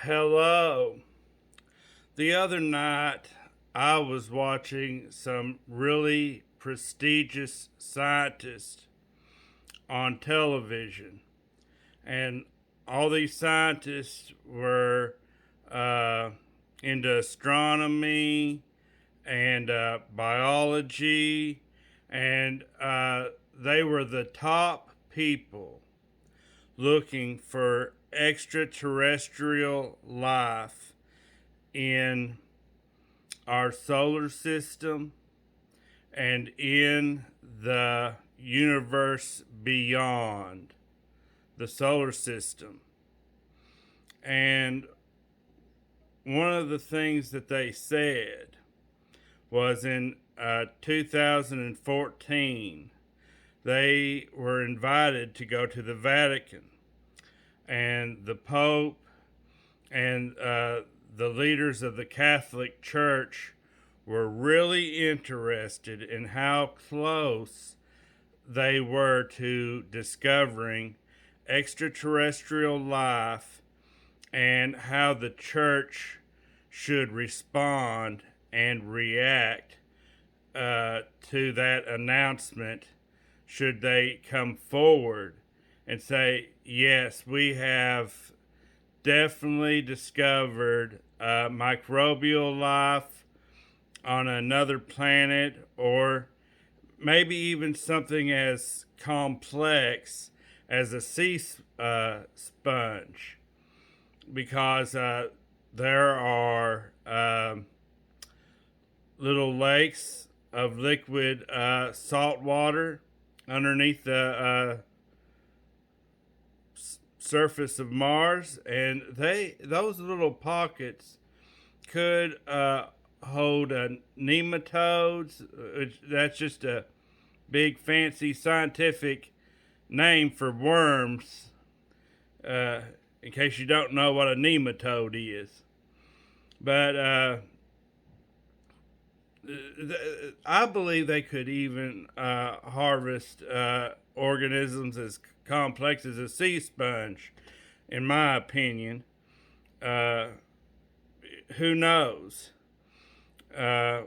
Hello. The other night, I was watching some really prestigious scientists on television, and all these scientists were uh, into astronomy and biology, and they were the top people looking for extraterrestrial life in our solar system and in the universe beyond the solar system. And one of the things that they said was in 2014, they were invited to go to the Vatican, and the Pope and the leaders of the Catholic Church were really interested in how close they were to discovering extraterrestrial life and how the church should respond and react to that announcement should they come forward and say, yes, we have definitely discovered microbial life on another planet, or maybe even something as complex as a sea sponge, because there are little lakes of liquid salt water underneath the surface of Mars, and those little pockets could hold nematodes. That's just a big fancy scientific name for worms. In case you don't know what a nematode is, but I believe they could even harvest organisms as complex as a sea sponge, in my opinion. Uh, who knows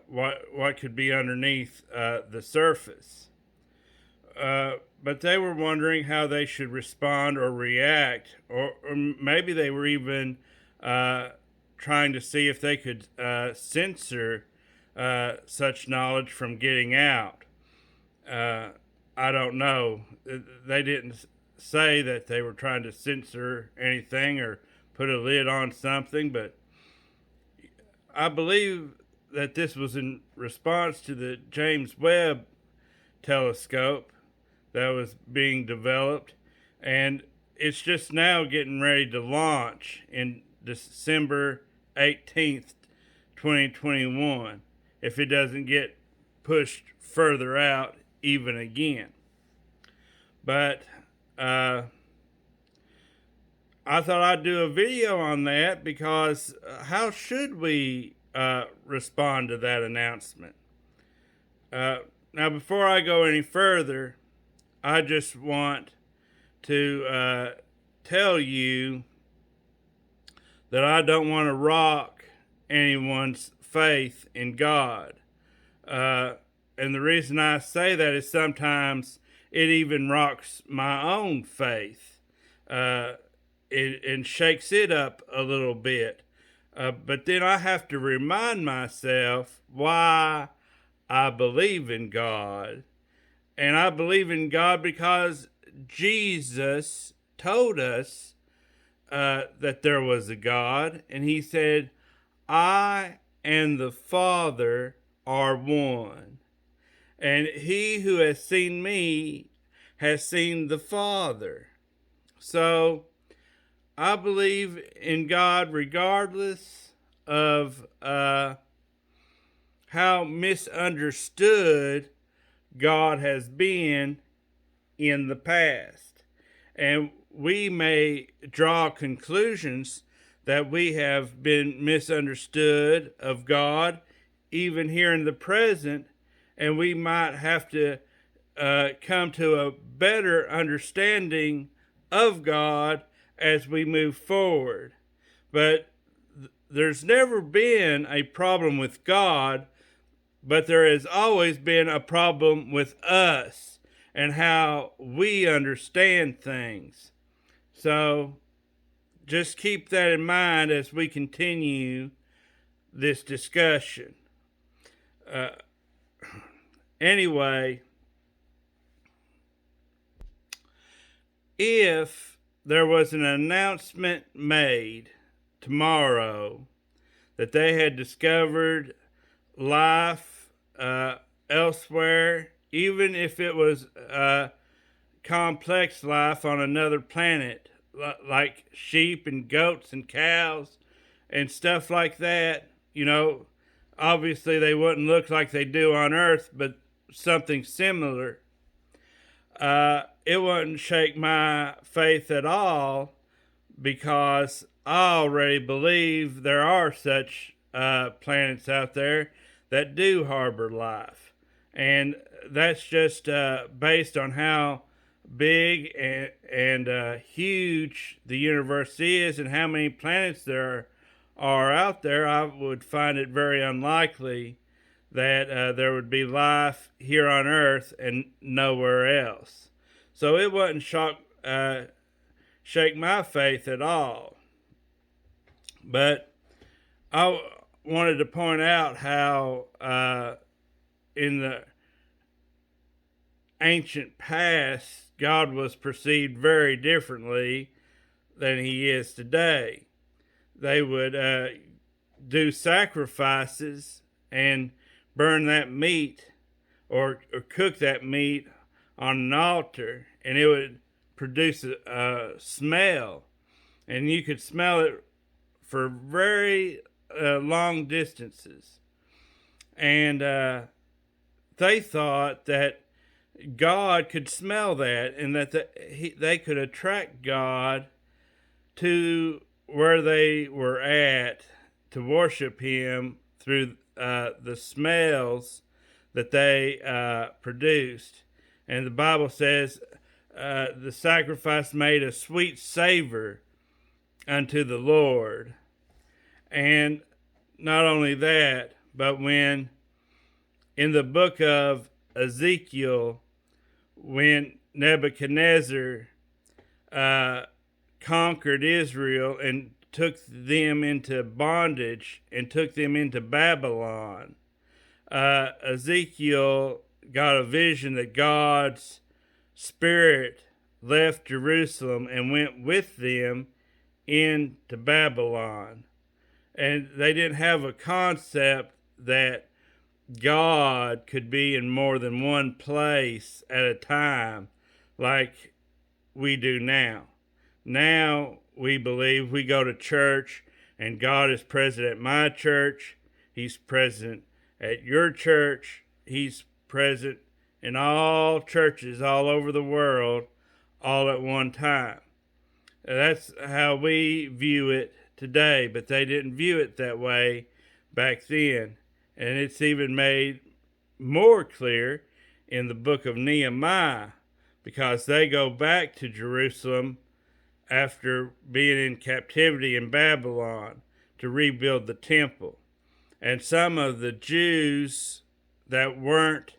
what could be underneath the surface? But they were wondering how they should respond or react, or maybe they were even trying to see if they could censor such knowledge from getting out. I don't know. They didn't say that they were trying to censor anything or put a lid on something, but I believe that this was in response to the James Webb telescope that was being developed, and it's just now getting ready to launch in December 18th, 2021, if it doesn't get pushed further out even again. But I thought I'd do a video on that, because how should we respond to that announcement? Now, before I go any further, I just want to tell you that I don't want to rock anyone's faith in God. And the reason I say that is sometimes it even rocks my own faith. And shakes it up a little bit. But then I have to remind myself why I believe in God. And I believe in God because Jesus told us that there was a God. And he said, I and the Father are one. And he who has seen me has seen the Father. So I believe in God regardless of how misunderstood God has been in the past. And we may draw conclusions that we have been misunderstood of God, even here in the present, and we might have to come to a better understanding of God as we move forward. But there's never been a problem with God, but there has always been a problem with us and how we understand things. So just keep that in mind as we continue this discussion. Uh, anyway, if there was an announcement made tomorrow that they had discovered life elsewhere, even if it was complex life on another planet, like sheep and goats and cows and stuff like that, obviously they wouldn't look like they do on Earth, but something similar. It wouldn't shake my faith at all because I already believe there are such planets out there that do harbor life. And that's just based on how big and huge the universe is and how many planets there are out there. I would find it very unlikely that there would be life here on Earth and nowhere else. So it wouldn't shake my faith at all. But I wanted to point out how in the ancient past, God was perceived very differently than he is today. They would do sacrifices and burn that meat or cook that meat on an altar, and it would produce a smell, and you could smell it for very long distances. And they thought that God could smell that and that they could attract God to where they were at to worship him through the smells that they produced. And the Bible says the sacrifice made a sweet savor unto the Lord. And not only that, but when in the book of Ezekiel, when Nebuchadnezzar conquered Israel and took them into bondage and took them into Babylon, Ezekiel got a vision that God's Spirit left Jerusalem and went with them into Babylon. And they didn't have a concept that God could be in more than one place at a time like we do now. Now we believe we go to church and God is present at my church. He's present at your church. He's present in all churches all over the world all at one time. That's how we view it today, but they didn't view it that way back then. And it's even made more clear in the book of Nehemiah, because they go back to Jerusalem after being in captivity in Babylon to rebuild the temple. And some of the Jews that weren't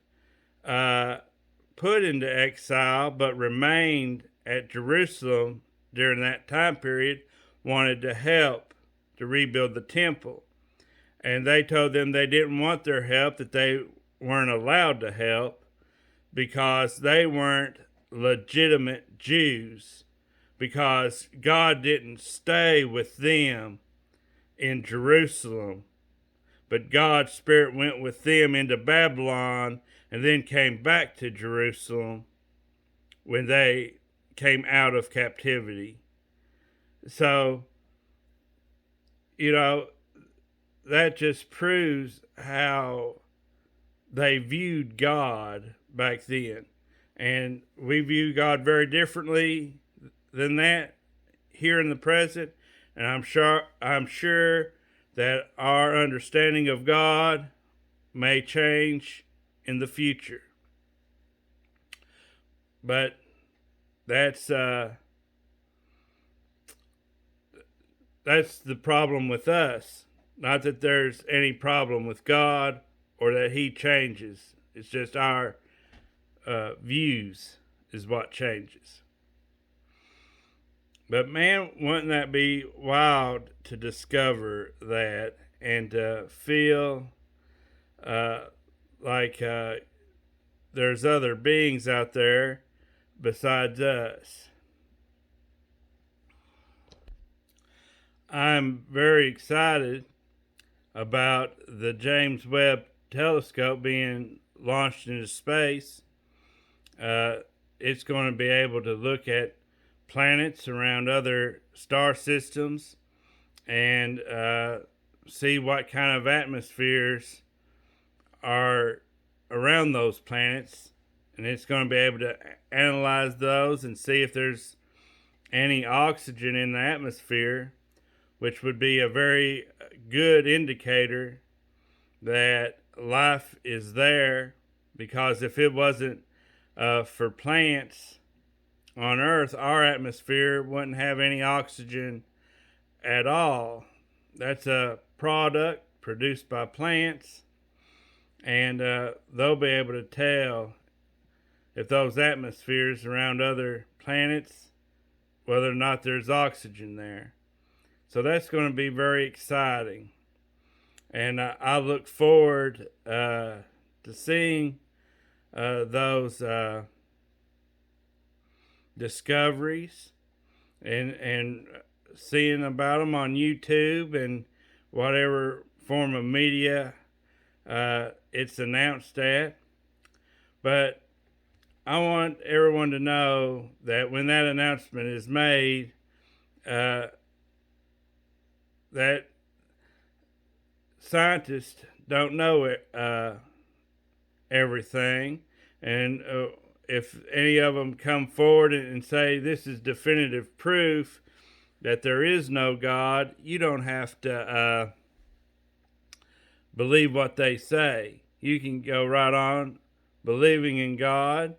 put into exile but remained at Jerusalem during that time period wanted to help to rebuild the temple. And they told them they didn't want their help, that they weren't allowed to help because they weren't legitimate Jews, because God didn't stay with them in Jerusalem, but God's Spirit went with them into Babylon and then came back to Jerusalem when they came out of captivity. So, that just proves how they viewed God back then. And we view God very differently than that here in the present. And I'm sure that our understanding of God may change in the future. But that's that's the problem with us. Not that there's any problem with God or that He changes. It's just our views is what changes. But man, wouldn't that be wild to discover that and to feel like there's other beings out there besides us? I'm very excited about the James Webb Telescope being launched into space. It's going to be able to look at planets around other star systems and see what kind of atmospheres are around those planets. And it's going to be able to analyze those and see if there's any oxygen in the atmosphere, which would be a very good indicator that life is there. Because if it wasn't for plants on Earth, our atmosphere wouldn't have any oxygen at all. That's a product produced by plants, and they'll be able to tell if those atmospheres around other planets, whether or not there's oxygen there. So that's going to be very exciting. And I look forward to seeing those discoveries and seeing about them on YouTube and whatever form of media it's announced at. But I want everyone to know that when that announcement is made, that scientists don't know everything, and if any of them come forward and say this is definitive proof that there is no God, you don't have to believe what they say. You can go right on believing in God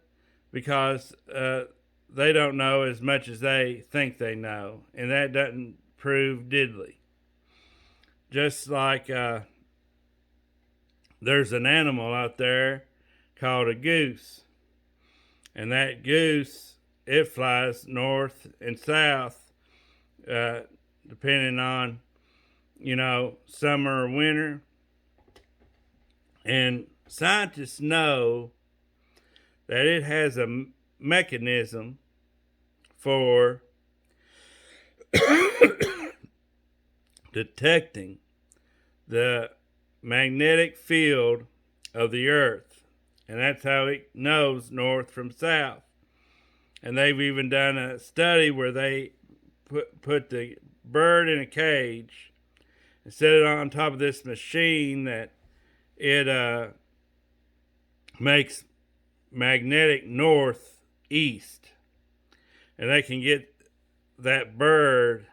because they don't know as much as they think they know, and that doesn't prove diddly. Just like there's an animal out there called a goose, and that goose, it flies north and south depending on, summer or winter. And scientists know that it has a mechanism for detecting the magnetic field of the earth, and that's how it knows north from south. And they've even done a study where they put the bird in a cage and set it on top of this machine that it makes magnetic northeast, and they can get that bird,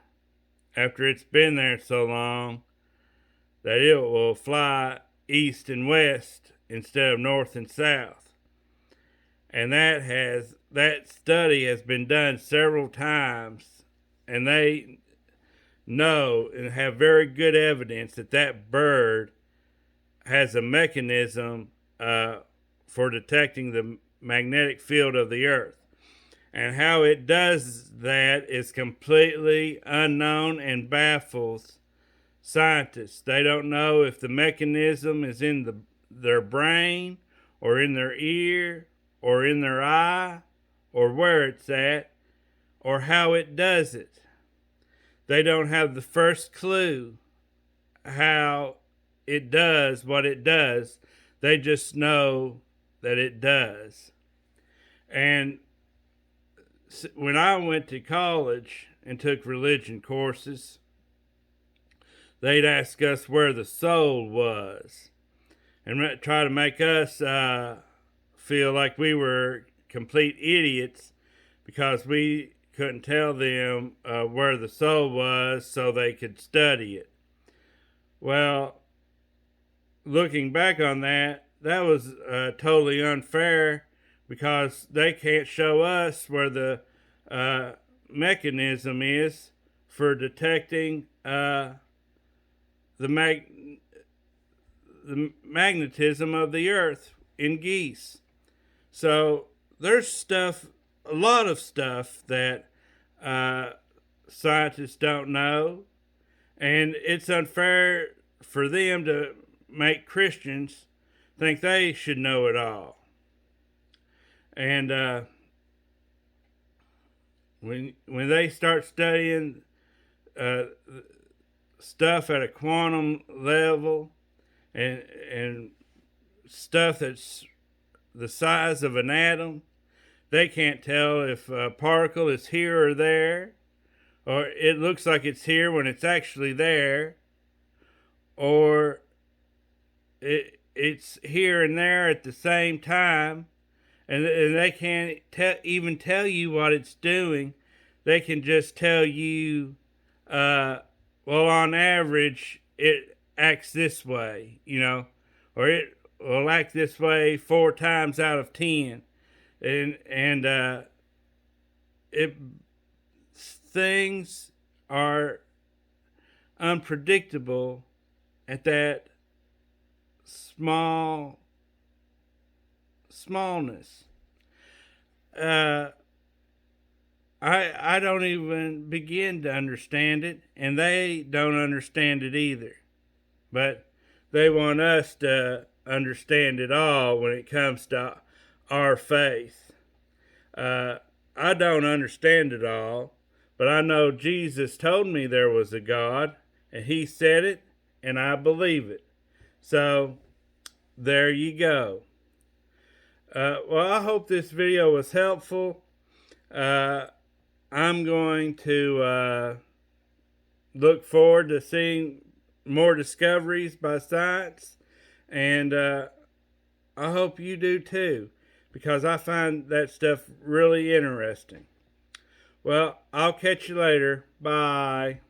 after it's been there so long, that it will fly east and west instead of north and south. And that study has been done several times, and they know and have very good evidence that that bird has a mechanism for detecting the magnetic field of the earth. And how it does that is completely unknown and baffles scientists. They don't know if the mechanism is in their brain or in their ear or in their eye or where it's at or how it does it. They don't have the first clue how it does what it does. They just know that it does. And when I went to college and took religion courses, they'd ask us where the soul was and try to make us feel like we were complete idiots because we couldn't tell them where the soul was so they could study it. Well, looking back on that, that was totally unfair because they can't show us where the mechanism is for detecting uh, the the magnetism of the earth in geese. So there's stuff, a lot of stuff that uh, scientists don't know, and it's unfair for them to make Christians think they should know it all. And when they start studying uh, stuff at a quantum level and stuff that's the size of an atom, they can't tell if a particle is here or there, or it looks like it's here when it's actually there, or it's here and there at the same time, and they can't even tell you what it's doing. They can just tell you, well, on average, it acts this way, or it will act this way 4 times out of 10, and it things are unpredictable at that smallness. I don't even begin to understand it, and they don't understand it either. But they want us to understand it all when it comes to our faith. I don't understand it all, but I know Jesus told me there was a God, and He said it, and I believe it. So there you go. Well, I hope this video was helpful. I'm going to look forward to seeing more discoveries by science, and I hope you do too, because I find that stuff really interesting. Well, I'll catch you later. Bye.